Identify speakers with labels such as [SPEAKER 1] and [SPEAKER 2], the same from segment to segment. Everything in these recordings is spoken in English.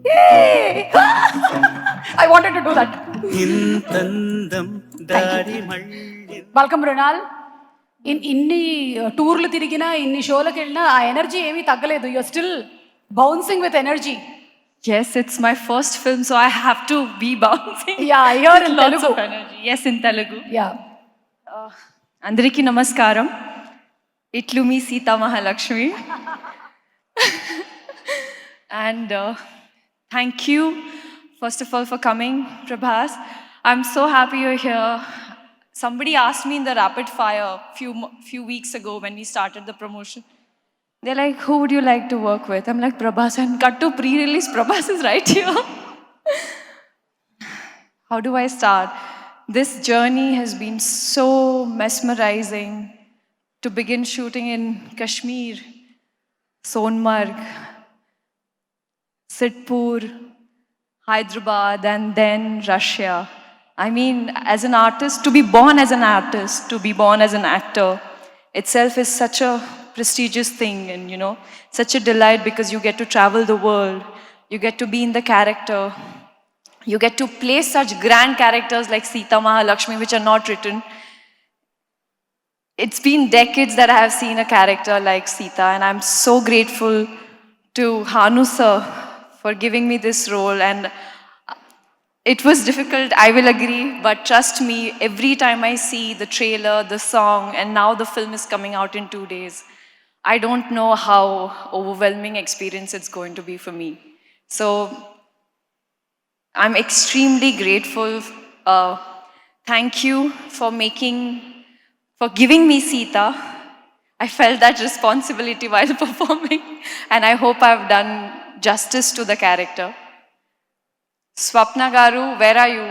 [SPEAKER 1] Yay! I wanted to do that.
[SPEAKER 2] ఇంతందం దారి మళ్ళీ
[SPEAKER 1] welcome Mrunal. ఇన్ని టూర్లు తిరిగినా ఇన్ని షోలకు వెళ్ళినా ఆ ఎనర్జీ ఏమీ తగ్గలేదు. You're still bouncing with energy.
[SPEAKER 3] Yes, it's my first film, so I have to be bouncing.
[SPEAKER 1] Yeah, I hear in
[SPEAKER 3] Lots
[SPEAKER 1] Telugu.
[SPEAKER 3] of energy. Yes, in Telugu.
[SPEAKER 1] Yeah.
[SPEAKER 3] Andariki namaskaram. Itlu me Sita Mahalakshmi. And thank you, first of all, for coming, Prabhas. I'm so happy you're here. Somebody asked me in the rapid fire few weeks ago when we started the promotion. They're like, who would you like to work with? I'm like, Prabhas. And cut to pre-release, Prabhas is right here. How do I start? This journey has been so mesmerizing. To begin shooting in Kashmir, Sonmarg, Sitpur, Hyderabad, and then Russia. I mean, as an artist, to be born as an artist, to be born as an actor, itself is such a prestigious thing and, such a delight because you get to travel the world, you get to be in the character, you get to play such grand characters like Sita Mahalakshmi, which are not written. It's been decades that I have seen a character like Sita, and I'm so grateful to Hanu sir for giving me this role. And it was difficult, I will agree, but trust me, every time I see the trailer, the song, and now the film is coming out in 2 days, I don't know how overwhelming experience it's going to be for me. So I'm extremely grateful. Thank you for giving me Sita. I felt that responsibility while performing, and I hope I've done justice to the character. Swapna Garu, where are you?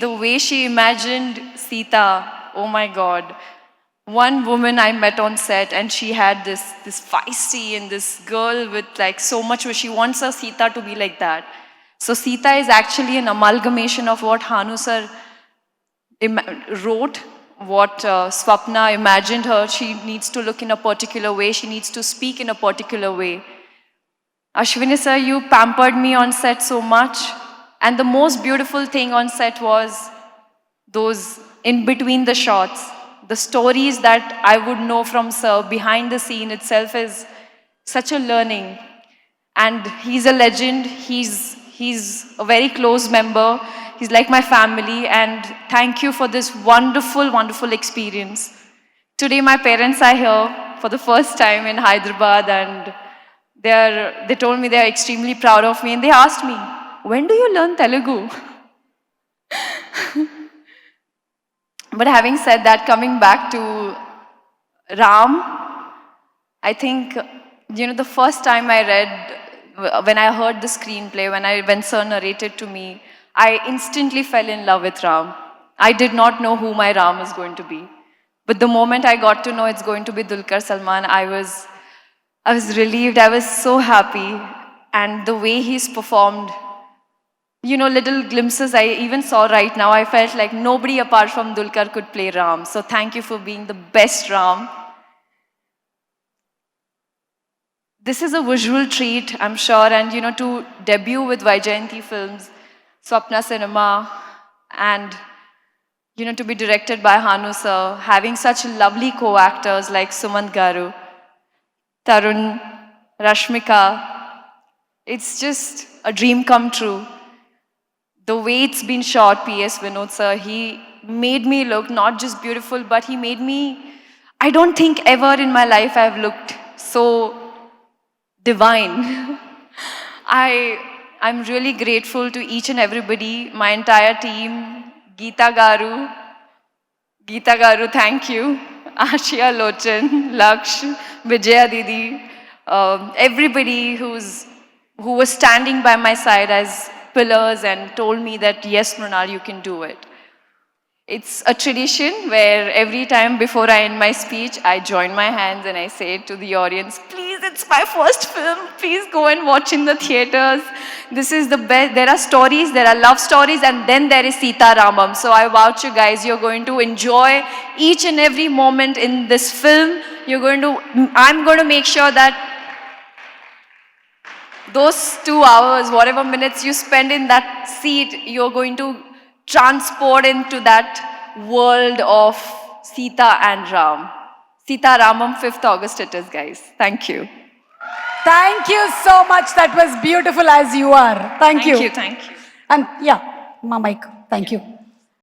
[SPEAKER 3] The way she imagined Sita, oh my God. One woman I met on set, and she had this feisty and this girl with like so much where she wants her Sita to be like that. So Sita is actually an amalgamation of what Hanu sir wrote, what Swapna imagined her. She needs to look in a particular way. She needs to speak in a particular way. Ashwini sir, you pampered me on set so much. And the most beautiful thing on set was those in between the shots. The stories that I would know from sir behind the scene itself is such a learning. And he's a legend. He's a very close member. He's like my family, and thank you for this wonderful, wonderful experience. Today my parents are here for the first time in Hyderabad, and they told me they're extremely proud of me, and they asked me, when do you learn Telugu? But having said that, coming back to Ram, I think, the first time when I heard the screenplay, when sir narrated to me, I instantly fell in love with Ram. I did not know who my Ram was going to be. But the moment I got to know it's going to be Dulquer Salmaan, I was relieved. I was so happy. And the way he's performed, little glimpses I even saw right now, I felt like nobody apart from Dulquer could play Ram. So thank you for being the best Ram. This is a visual treat, I'm sure, and to debut with Vaijayanti Films, Swapna Cinema, and to be directed by Hanu sir, having such lovely co-actors like Sumant Garu, Tarun, Rashmika, it's just a dream come true. The way it's been shot, P.S. Vinod sir, he made me look not just beautiful, but he made me, I don't think ever in my life I've looked so divine. I'm really grateful to each and everybody, my entire team, Geeta Garu, thank you, Ashia Lochan, Laksh, Vijaya Didi, everybody who was standing by my side as pillars and told me that, yes, Mrunal, you can do it. It's a tradition where every time before I end my speech, I join my hands and I say to the audience, please, it's my first film. Please go and watch in the theaters. This is the best. There are stories, there are love stories, and then there is Sita Ramam. So I vouch you guys, you're going to enjoy each and every moment in this film. I'm going to make sure that those 2 hours, whatever minutes you spend in that seat, you're going to transport into that world of Sita and Ram. Sita Ramam, 5th August it is, guys. Thank you.
[SPEAKER 1] Thank you so much. That was beautiful as you are. Thank you.
[SPEAKER 3] Thank you.
[SPEAKER 1] And yeah, my mic. Thank you.